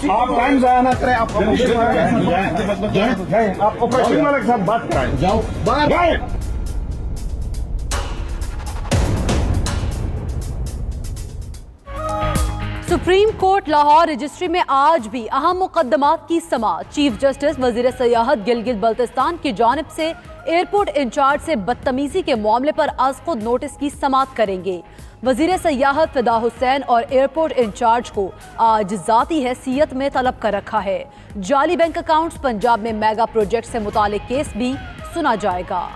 आप टाइम जाया ना करें, आप ऑपरेशन नहीं, आप ऑपरेशन वाले के साथ बात कराएं। जाओ बाहर। सुप्रीम कोर्ट लाहौर रजिस्ट्री में आज भी अहम मुकदमात की समाअत। चीफ जस्टिस वजीर सयाहत गिलगित बल्तिस्तान की जानिब से एयरपोर्ट इंचार्ज से बदतमीजी के मामले पर आज खुद नोटिस की समाअत करेंगे। वजीर सयाहत फिदा हुसैन और एयरपोर्ट इंचार्ज को आज जाती हैसियत में तलब कर रखा है। जाली बैंक अकाउंट्स, पंजाब में मेगा प्रोजेक्ट से मुतालिक केस भी सुना जाएगा।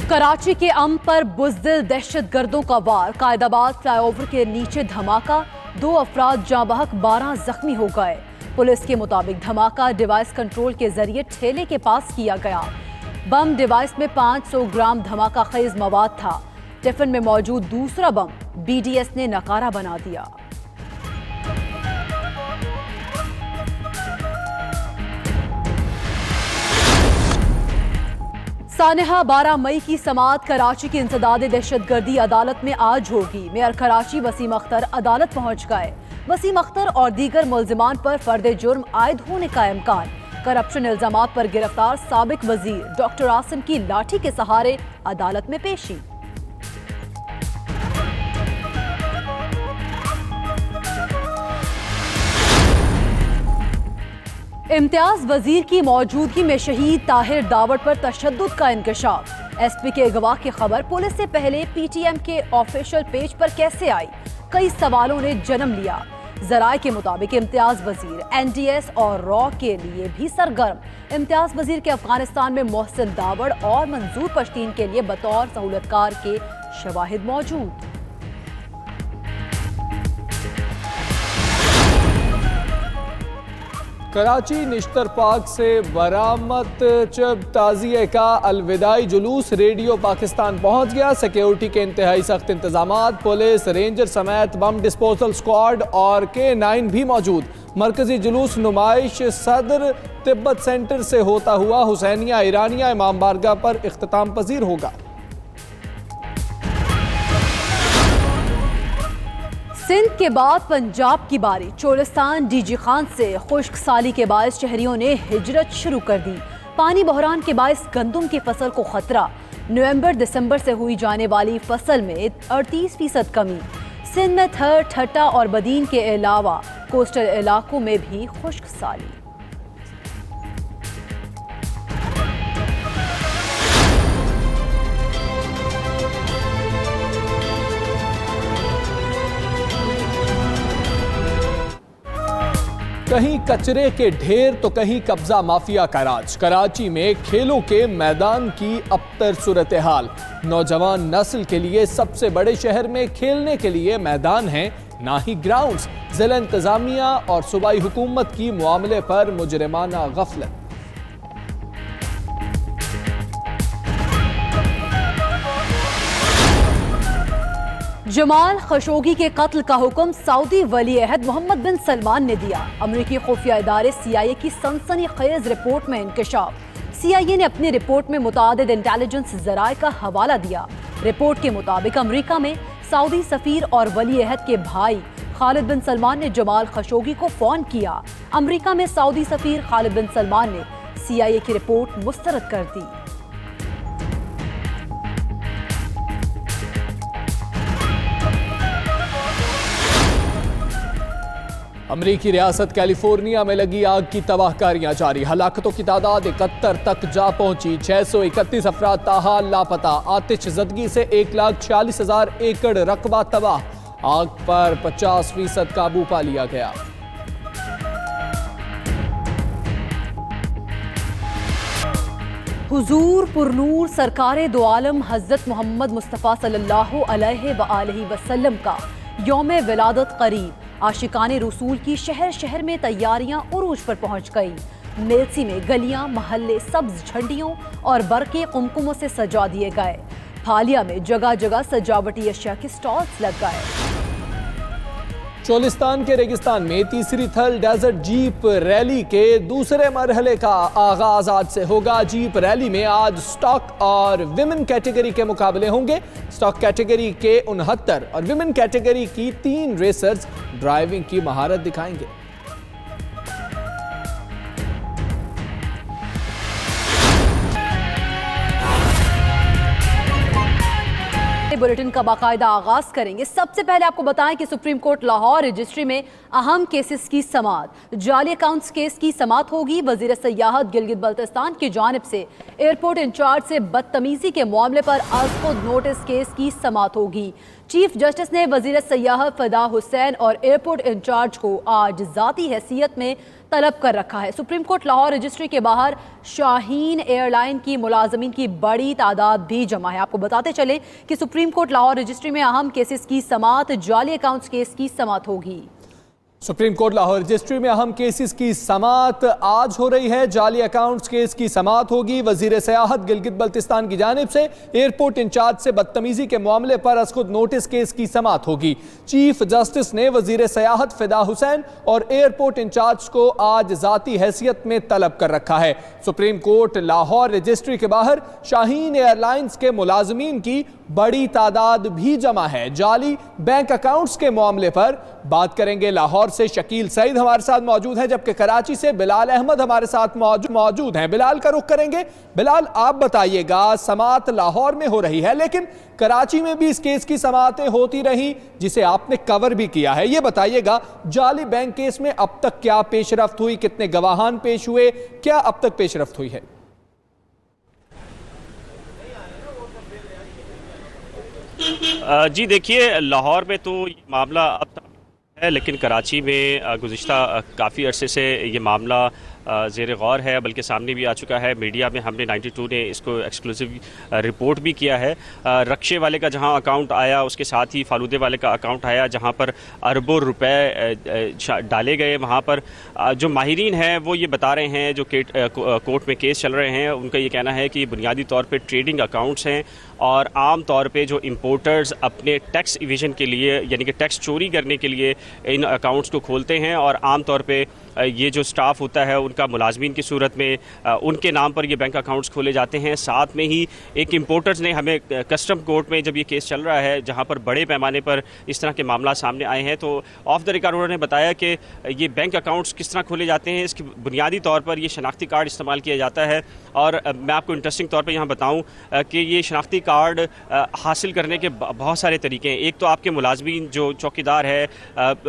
कराची के अम पर बुज़दिल दहशतगर्दों का वार। कायदाबाद फ्लाईओवर के नीचे धमाका, 2 अफराद जाँ बहक, 12 जख्मी हो गए। पुलिस के मुताबिक धमाका डिवाइस कंट्रोल के जरिए ठेले के पास किया गया। बम डिवाइस में 500 ग्राम धमाका खेज मवाद था। टिफिन में मौजूद दूसरा बम BDS ने नकारा बना दिया। सानेहा 12 मई की समाअत कराची की इंसदाद दहशतगर्दी अदालत में आज होगी। मेयर कराची वसीम अख्तर अदालत पहुंच गए। वसीम अख्तर और दीगर मुल्जिमान पर फर्द जुर्म आयद होने का इम्कान। करप्शन इल्जामात पर गिरफ्तार साबिक वजीर डॉक्टर आसिम की लाठी के सहारे अदालत में पेशी। इम्तियाज वजीर की मौजूदगी में शहीद ताहिर दावड़ पर तशद्दुद का इंकशाफ। SP के अगवा की खबर पुलिस से पहले PTM के ऑफिशियल पेज पर कैसे आई, कई सवालों ने जन्म लिया। जराये के मुताबिक इम्तियाज वजीर NDS और रॉ के लिए भी सरगर्म। इम्तियाज वजीर के अफगानिस्तान में मोहसिन दावड़ और मंजूर पश्तीन के लिए बतौर सहूलतकार के शवाहिद मौजूद। कराची निश्तर पार्क से बरामद चब ताजिए का अलविदाई जुलूस रेडियो पाकिस्तान पहुंच गया। सिक्योरिटी के इंतहाई सख्त इंतजामात, पुलिस, रेंजर समेत बम डिस्पोजल स्क्वाड और K9 भी मौजूद। मरकजी जुलूस नुमाइश सदर तिब्बत सेंटर से होता हुआ हुसैनिया ईरानिया इमाम बारगाह पर इख्तिताम पजीर होगा। सिंध के बाद पंजाब की बारी। चोलिस्तान DG खान से खुश्क साली के बायस शहरियों ने हिजरत शुरू कर दी। पानी बहरान के बायस गंदम की फसल को खतरा। नवंबर-दिसंबर से हुई जाने वाली फसल में 38% कमी। सिंध में थर, ठट्टा और बदीन के अलावा कोस्टल इलाकों में भी खुश्क साली। कहीं कचरे के ढेर तो कहीं कब्जा माफिया का राज। कराची में खेलों के मैदान की अबतर सूरत हाल। नौजवान नस्ल के लिए सबसे बड़े शहर में खेलने के लिए मैदान हैं, ना ही ग्राउंड्स। जिला इंतजामिया और सूबाई हुकूमत की मामले पर मुजरिमाना गफलत। जमाल खशोगी के कत्ल का हुक्म सऊदी वली अहद मोहम्मद बिन सलमान ने दिया। अमरीकी खुफिया इदारे CIA की सनसनीखेज रिपोर्ट में इंकशाफ। CIA ने अपनी रिपोर्ट में मुतादिद इंटेलिजेंस जराये का हवाला दिया। रिपोर्ट के मुताबिक अमरीका में सऊदी सफीर और वली अहद के भाई खालिद बिन सलमान ने जमाल खशोगी को फोन किया। अमरीका में सऊदी सफीर खालिद बिन सलमान ने CIA की रिपोर्ट मुस्तरद कर दी। अमरीकी रियासत कैलिफोर्निया में लगी आग की तबाहकारियां जारी। हलाकतों की तादाद 71 तक जा पहुंची। 631 अफराद ताहाल लापता। आतिश ज़दगी से 1,46,000 एकड़ रकबा तबाह। आग पर 50% काबू पा लिया गया। हुजूर पुरनूर सरकारे दो आलम हजरत मोहम्मद मुस्तफ़ा सल्लल्लाहु अलैहि वसल्लम का यौम विलादत करीब। आशिकाने रसूल की शहर शहर में तैयारियां उरूज पर पहुंच गई। मेलसी में गलियां, महल्ले सब्ज झंडियों और बरके कुमकुमों से सजा दिए गए। फालिया में जगह जगह सजावटी अशिया के स्टॉल्स लग गए। चोलिस्तान के रेगिस्तान में तीसरी थल डेजर्ट जीप रैली के दूसरे मरहले का आगाज आज से होगा। जीप रैली में आज स्टॉक और विमेन कैटेगरी के मुकाबले होंगे। स्टॉक कैटेगरी के 69 और विमेन कैटेगरी की 3 रेसर्स ड्राइविंग की महारत दिखाएंगे। बुलेटिन का बाकायदा आगाज करेंगे। सबसे पहले आपको बताएं कि सुप्रीम कोर्ट लाहौर रजिस्ट्री में अहम केसेस की समाअत, जाली अकाउंट्स केस की समाअत होगी। वजीर सयाहत गिलगित बल्तिस्तान की जानिब से एयरपोर्ट इंचार्ज से बदतमीजी के मामले पर आज खुद नोटिस केस की समाअत होगी। चीफ जस्टिस ने वजीर सयाहत फदा हुसैन और एयरपोर्ट इंचार्ज को आज जाती हैसियत में तलब कर रखा है। सुप्रीम कोर्ट लाहौर रजिस्ट्री के बाहर शाहीन एयरलाइन की मुलाजमीन की बड़ी तादाद भी जमा है। आपको बताते चले कि सुप्रीम कोर्ट लाहौर रजिस्ट्री में अहम केसेस की समाअत, जाली अकाउंट्स केस की समाअत होगी। सुप्रीम कोर्ट लाहौर रजिस्ट्री में अहम केसेस की समाअत आज हो रही है। जाली अकाउंट्स केस की समाअत होगी। वजीर सयाहत गिलगित बल्तिस्तान की जानिब से एयरपोर्ट इंचार्ज से बदतमीजी के मामले पर आज खुद नोटिस केस की समाअत होगी। चीफ जस्टिस ने वजीर सयाहत फदा हुसैन और एयरपोर्ट इंचार्ज को आज जाती हैसियत में तलब कर रखा है। सुप्रीम कोर्ट लाहौर रजिस्ट्री के बाहर शाहीन एयरलाइंस के मुलाजमीन की बड़ी तादाद भी जमा है। जाली बैंक अकाउंट्स के मामले पर बात करेंगे। लाहौर से शकील सईद हमारे साथ मौजूद हैं, जबकि कराची से बिलाल अहमद हमारे साथ मौजूद हैं। बिलाल का रुख करेंगे। बिलाल, आप बताइएगा, समाअत लाहौर में हो रही है लेकिन कराची में भी इस केस की समाअतें होती रही जिसे आपने कवर भी किया है। ये बताइएगा, जाली बैंक केस में अब तक क्या पेशरफ्त हुई, कितने गवाहान पेश हुए, क्या अब तक पेशरफ्त हुई है? जी देखिए, लाहौर में तो ये मामला अब तक है, लेकिन कराची में गुज़िश्ता काफ़ी अरसे से ये मामला ज़ेर गौर है, बल्कि सामने भी आ चुका है। मीडिया में हमने 92 ने इसको एक्सक्लूसिव रिपोर्ट भी किया है। रक्शे वाले का जहां अकाउंट आया, उसके साथ ही फालूदे वाले का अकाउंट आया, जहां पर अरबों रुपए डाले गए। वहां पर जो माहिरीन हैं वो ये बता रहे हैं, जो कोर्ट में केस चल रहे हैं, उनका ये कहना है कि बुनियादी तौर पर ट्रेडिंग अकाउंट्स हैं और आम तौर पे जो इंपोर्टर्स अपने टैक्स इवेजन के लिए, यानी कि टैक्स चोरी करने के लिए इन अकाउंट्स को खोलते हैं, और आम तौर पे ये जो स्टाफ होता है उनका मुलाजमीन की सूरत में उनके नाम पर ये बैंक अकाउंट्स खोले जाते हैं। साथ में ही एक इंपोर्टर्स ने हमें कस्टम कोर्ट में, जब ये केस चल रहा है जहाँ पर बड़े पैमाने पर इस तरह के मामला सामने आए हैं, तो ऑफ द रिकॉर्ड उन्होंने बताया कि ये बैंक अकाउंट्स किस तरह खोले जाते हैं। इसकी बुनियादी तौर पर ये शनाख्ती कार्ड इस्तेमाल किया जाता है। और मैं आपको इंटरेस्टिंग तौर पर यहाँ बताऊँ कि ये शनाख्ती कार्ड हासिल करने के बहुत सारे तरीके हैं। एक तो आपके मुलाजमीन जो चौकीदार है,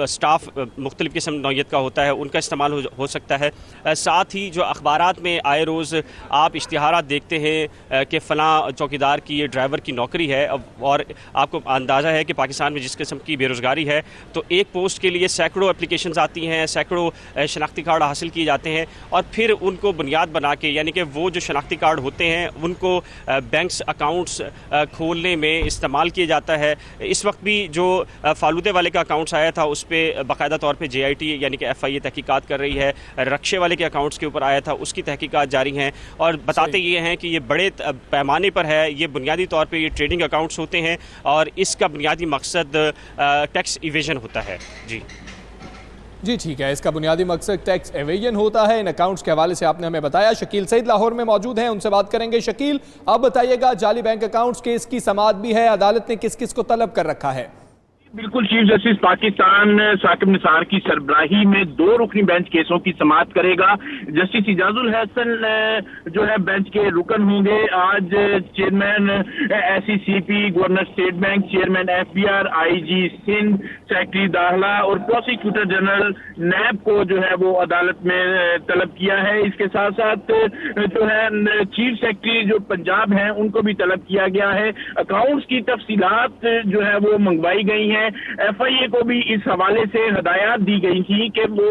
स्टाफ मुख्तलिफ़ किस्म नौयत का होता है, उनका इस्तेमाल हो सकता है। साथ ही जो अखबारात में आए रोज़ आप इश्तिहारात देखते हैं कि फ़लाँ चौकीदार की, ये ड्राइवर की नौकरी है, और आपको अंदाज़ा है कि पाकिस्तान में जिस किस्म की बेरोज़गारी है, तो एक पोस्ट के लिए सैकड़ों एप्लीकेशंस आती हैं, सैकड़ों शनाख्ती कार्ड हासिल किए जाते हैं, और फिर उनको बुनियाद बना के, यानी कि वो जो शनाख्ती कार्ड होते हैं उनको बैंक्स अकाउंट्स खोलने में इस्तेमाल किया जाता है। इस वक्त भी जो फालूदे वाले का अकाउंट्स आया था उस पर बाकायदा तौर पर JIT यानी कि FIA तहकीकात कर रही है। रक्शे वाले के अकाउंट्स के ऊपर आया था, उसकी तहकीकात जारी हैं, और बताते ये हैं कि ये बड़े पैमाने पर है। ये बुनियादी तौर पे ये ट्रेडिंग अकाउंट्स होते हैं और इसका बुनियादी मकसद टैक्स इवेजन होता है। जी ठीक है, इसका बुनियादी मकसद टैक्स एवेजन होता है। इन अकाउंट्स के हवाले से आपने हमें बताया। शकील सईद लाहौर में मौजूद हैं, उनसे बात करेंगे। शकील, अब बताइएगा, जाली बैंक अकाउंट्स केस की समाअत भी है, अदालत ने किस किस को तलब कर रखा है? बिल्कुल, चीफ जस्टिस पाकिस्तान साकिब निसार की सरबराही में 2 रुकनी बेंच केसों की समाअत करेगा। जस्टिस इजाजुल हसन जो है बेंच के रुकन होंगे। आज chairman SECP, governor state bank, chairman FBR, IG Sindh, secretary दाखिला और प्रोसिक्यूटर जनरल NAB को जो है वो अदालत में तलब किया है। इसके साथ साथ जो है चीफ सेक्रेटरी जो पंजाब हैं उनको भी तलब किया गया है। अकाउंट्स की तफसीलात जो है वो मंगवाई गई हैं। FIA को भी इस हवाले से हदायत दी गई थी कि वो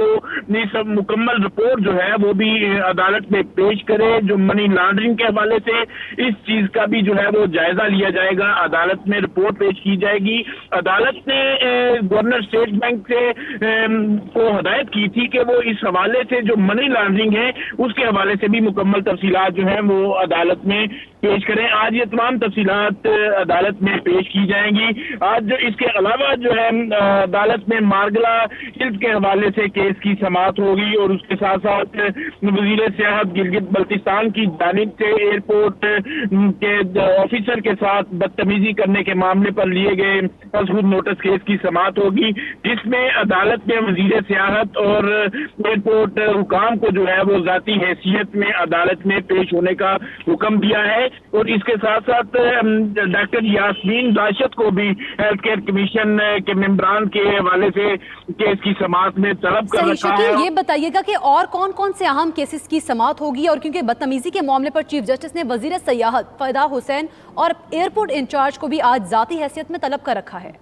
सब मुकम्मल रिपोर्ट जो है वो भी अदालत में पेश करे। जो मनी लॉन्ड्रिंग के हवाले से इस चीज का भी जो है वो जायजा लिया जाएगा, अदालत में रिपोर्ट पेश की जाएगी। अदालत ने गवर्नर स्टेट बैंक से को हदायत की थी कि वो इस हवाले से जो मनी लॉन्ड्रिंग है उसके हवाले से भी मुकम्मल तफसीलात जो है वो अदालत में पेश करें। आज ये तमाम तफसीलात अदालत में पेश की जाएंगी। आज जो इसके अलावा अलावा जो है अदालत में मारगला हिल्स के हवाले से केस की समाअत होगी और उसके साथ साथ वजीर सियाहत गिलगित बल्तिस्तान की जानिब से एयरपोर्ट के ऑफिसर के साथ बदतमीजी करने के मामले पर लिए गए मजबूत नोटिस केस की समाअत होगी, जिसमें अदालत ने वजीर सियाहत और एयरपोर्ट हुकाम को जो है वो जाती हैसियत में अदालत में पेश होने का हुक्म दिया है। और इसके साथ साथ डॉक्टर यास्मीन राशिद को भी हेल्थ केयर कमीशन के मेंबरान के हवाले से केस की समाअत में तलब कर रखा है। ये बताइएगा कि और कौन कौन से अहम केसेस की समाअत होगी, और क्योंकि बदतमीजी के मामले पर चीफ जस्टिस ने वजीर सियाहत फैदा हुसैन और एयरपोर्ट इंचार्ज को भी आज जाती हैसियत में तलब कर रखा है।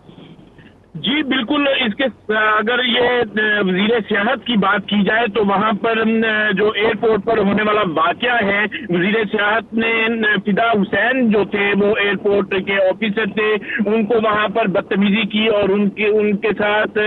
जी बिल्कुल, इसके अगर ये वजीर सियाहत की बात की जाए तो वहां पर जो एयरपोर्ट पर होने वाला वाकया है, वजीर सियाहत ने फिदा हुसैन जो थे वो एयरपोर्ट के ऑफिसर थे, उनको वहां पर बदतमीजी की और उनके साथ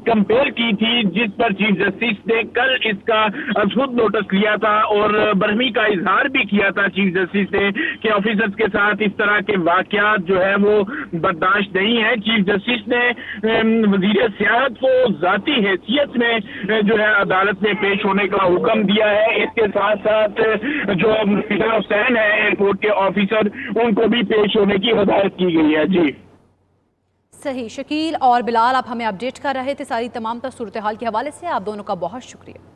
कंपेयर की थी, जिस पर चीफ जस्टिस ने कल इसका खुद नोटिस लिया था और बरहमी का इजहार भी किया था चीफ जस्टिस ने कि ऑफिसर्स के साथ इस तरह के वाकयात जो है वो बर्दाश्त नहीं है। चीफ जस्टिस ने वजीर सियाहत को जाती हैसियत में जो है अदालत में पेश होने का हुक्म दिया है। इसके साथ साथ जो फिदा हुसैन है एयरपोर्ट के ऑफिसर, उनको भी पेश होने की हिदायत की गई है। जी सही, शकील और बिलाल आप हमें अपडेट कर रहे थे सारी तमाम सूरत हाल के हवाले से, आप दोनों का बहुत शुक्रिया।